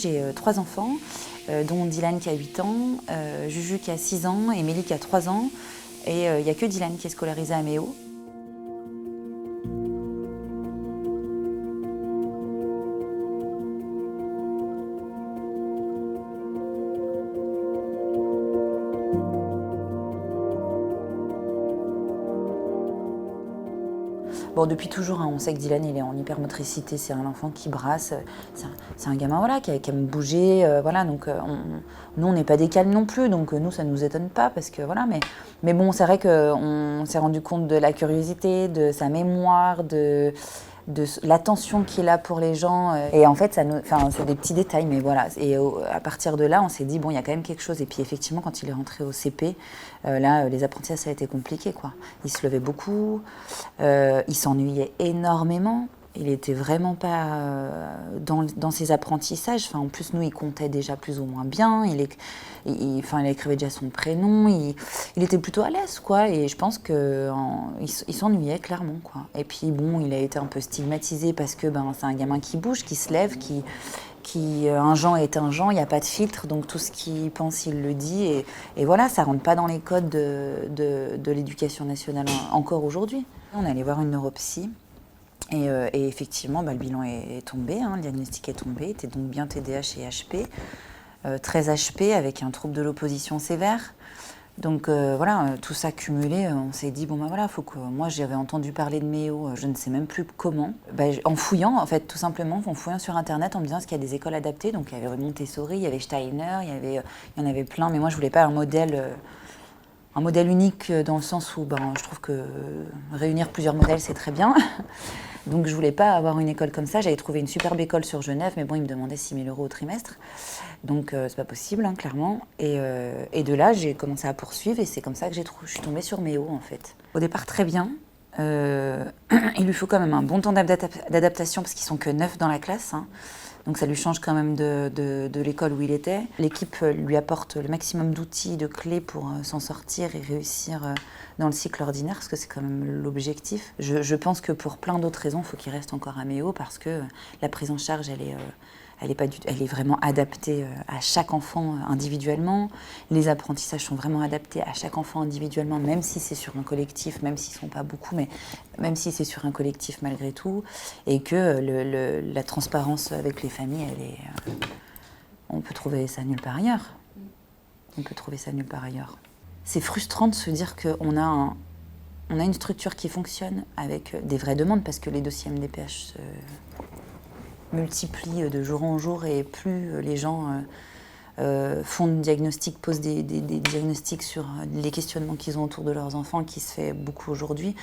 J'ai 3 enfants, dont Dylan qui a 8 ans, Juju qui a 6 ans et Mélie qui a 3 ans. Et il n'y a que Dylan qui est scolarisé à Méo. Bon, depuis toujours, hein, on sait que Dylan il est en hypermotricité, c'est un enfant qui brasse, c'est un gamin voilà, qui aime bouger, voilà, donc nous on n'est pas des calmes non plus, donc nous ça ne nous étonne pas, parce que voilà, mais bon, c'est vrai qu'on s'est rendu compte de la curiosité, de sa mémoire, de l'attention qu'il a pour les gens, et en fait, c'est des petits détails, mais voilà, et à partir de là, on s'est dit, bon, il y a quand même quelque chose, et puis effectivement, quand il est rentré au CP, là, les apprentissages, ça a été compliqué, quoi. Il se levait beaucoup, il s'ennuyait énormément, il était vraiment pas dans ses apprentissages, enfin, en plus, nous, il comptait déjà plus ou moins bien, il écrivait déjà son prénom, il était plutôt à l'aise, quoi, et je pense qu'il s'ennuyait clairement, quoi. Et puis bon, il a été un peu stigmatisé parce que c'est un gamin qui bouge, qui se lève, un Jean est un Jean, il n'y a pas de filtre, donc tout ce qu'il pense, il le dit, et voilà, ça rentre pas dans les codes de l'éducation nationale encore aujourd'hui. On est allé voir une neuropsy. Et effectivement, le bilan est tombé, hein, le diagnostic est tombé, il était donc bien TDAH et HP. 13 HP avec un trouble de l'opposition sévère. Donc voilà, tout ça cumulé, on s'est dit, bon voilà, faut que... Moi j'avais entendu parler de Méo, je ne sais même plus comment. En fouillant, en fait, tout simplement, en fouillant sur internet, en me disant est-ce qu'il y a des écoles adaptées. Donc il y avait Montessori, il y avait Steiner, il y en avait plein, mais moi je voulais pas un modèle unique dans le sens où je trouve que réunir plusieurs modèles c'est très bien. Donc je voulais pas avoir une école comme ça. J'avais trouvé une superbe école sur Genève, mais bon, ils me demandaient 6 000 € au trimestre. Donc c'est pas possible, hein, clairement. Et de là, j'ai commencé à poursuivre et c'est comme ça que je suis tombée sur Méo, en fait. Au départ, très bien. Il lui faut quand même un bon temps d'adaptation parce qu'ils sont que 9 dans la classe, hein. Donc ça lui change quand même de l'école où il était. L'équipe lui apporte le maximum d'outils, de clés pour s'en sortir et réussir dans le cycle ordinaire, parce que c'est quand même l'objectif. Je pense que pour plein d'autres raisons, il faut qu'il reste encore à Méo, parce que la prise en charge, elle est vraiment adaptée à chaque enfant individuellement. Les apprentissages sont vraiment adaptés à chaque enfant individuellement, même si c'est sur un collectif, même s'ils ne sont pas beaucoup, mais même si c'est sur un collectif malgré tout. Et que la transparence avec les familles, on peut trouver ça nulle part ailleurs. On peut trouver ça nulle part ailleurs. C'est frustrant de se dire qu'on a une structure qui fonctionne avec des vraies demandes, parce que les dossiers MDPH se multiplient de jour en jour, et plus les gens font de diagnostics, posent des diagnostics sur les questionnements qu'ils ont autour de leurs enfants, qui se fait beaucoup aujourd'hui,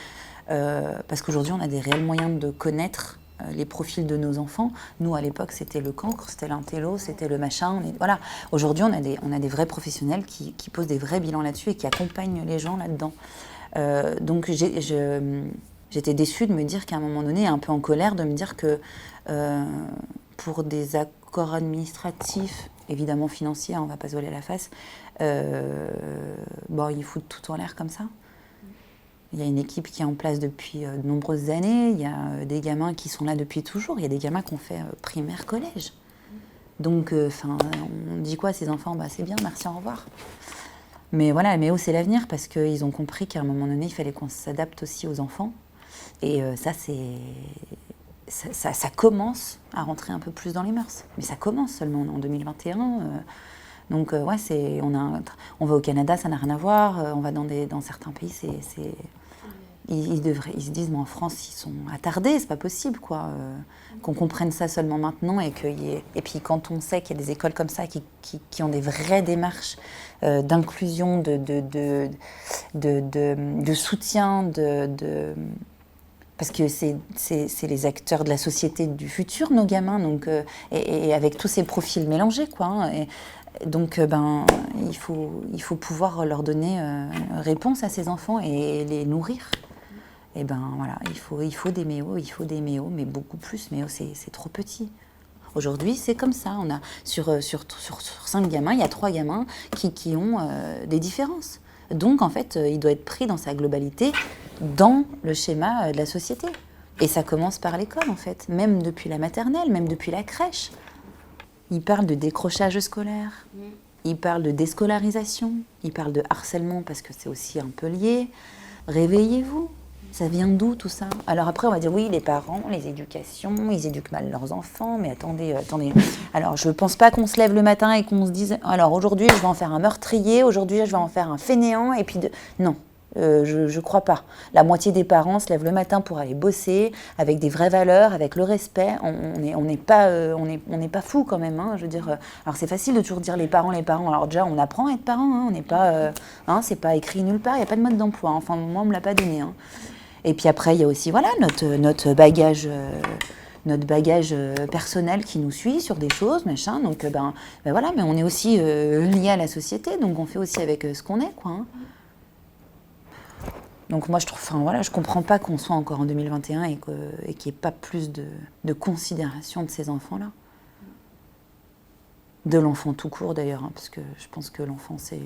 parce qu'aujourd'hui on a des réels moyens de connaître les profils de nos enfants. Nous, à l'époque, c'était le cancre, c'était l'intello, c'était le machin. Voilà. Aujourd'hui, on a des vrais professionnels qui posent des vrais bilans là-dessus et qui accompagnent les gens là-dedans. Donc, j'étais déçue de me dire qu'à un moment donné, un peu en colère, de me dire que pour des accords administratifs, évidemment financiers, on ne va pas se voiler la face, ils foutent tout en l'air comme ça. Il y a une équipe qui est en place depuis de nombreuses années, il y a des gamins qui sont là depuis toujours, il y a des gamins qui ont fait primaire, collège. Donc, on dit quoi à ces enfants ? C'est bien, merci, au revoir. Mais voilà, Méo, c'est l'avenir, parce qu'ils ont compris qu'à un moment donné, il fallait qu'on s'adapte aussi aux enfants. Et ça commence à rentrer un peu plus dans les mœurs. Mais ça commence seulement en 2021. Donc, on va au Canada, ça n'a rien à voir. On va dans certains pays, ils se disent, mais en France, ils sont attardés, c'est pas possible, quoi. Qu'on comprenne ça seulement maintenant, et puis quand on sait qu'il y a des écoles comme ça qui ont des vraies démarches d'inclusion, de soutien, parce que c'est les acteurs de la société du futur, nos gamins, donc, et avec tous ces profils mélangés, quoi, hein, donc, il faut pouvoir leur donner réponse à ces enfants et les nourrir. Et voilà, il faut des Méo, mais beaucoup plus. Méo, c'est trop petit. Aujourd'hui, c'est comme ça. On a sur 5 gamins, il y a 3 gamins qui ont des différences. Donc, en fait, il doit être pris dans sa globalité, dans le schéma de la société. Et ça commence par l'école, en fait, même depuis la maternelle, même depuis la crèche. Ils parlent de décrochage scolaire, ils parlent de déscolarisation, ils parlent de harcèlement parce que c'est aussi un peu lié. Réveillez-vous. Ça vient d'où tout ça? Alors après, on va dire oui, les parents, les éducations, ils éduquent mal leurs enfants, mais attendez. Alors je pense pas qu'on se lève le matin et qu'on se dise alors aujourd'hui je vais en faire un meurtrier, aujourd'hui je vais en faire un fainéant, et puis non. Je crois pas. La moitié des parents se lèvent le matin pour aller bosser avec des vraies valeurs, avec le respect. On n'est pas fous quand même. Hein, je veux dire. Alors c'est facile de toujours dire les parents. Alors déjà on apprend à être parent. Hein, on n'est pas, c'est pas écrit nulle part. Il n'y a pas de mode d'emploi. Hein, enfin moi on me l'a pas donné. Hein. Et puis après il y a aussi voilà notre bagage. Notre bagage personnel qui nous suit sur des choses, machin. Donc ben voilà, mais on est aussi lié à la société, donc on fait aussi avec ce qu'on est, quoi. Hein. Donc moi, je comprends pas qu'on soit encore en 2021 et qu'il n'y ait pas plus de considération de ces enfants-là. De l'enfant tout court d'ailleurs, hein, parce que je pense que l'enfant, c'est...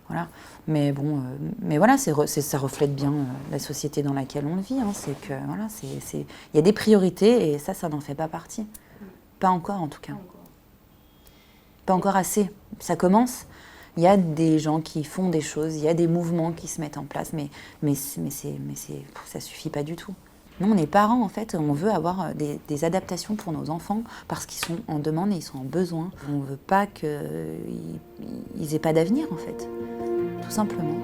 Voilà. Mais bon, voilà, ça reflète bien la société dans laquelle on le vit. Hein, c'est que, voilà, il y a des priorités et ça n'en fait pas partie. Pas encore en tout cas. Pas encore assez. Ça commence. Il y a des gens qui font des choses, il y a des mouvements qui se mettent en place, mais ça suffit pas du tout. Nous, on est parents, en fait, on veut avoir des adaptations pour nos enfants parce qu'ils sont en demande et ils sont en besoin. On veut pas qu'ils aient pas d'avenir, en fait, tout simplement.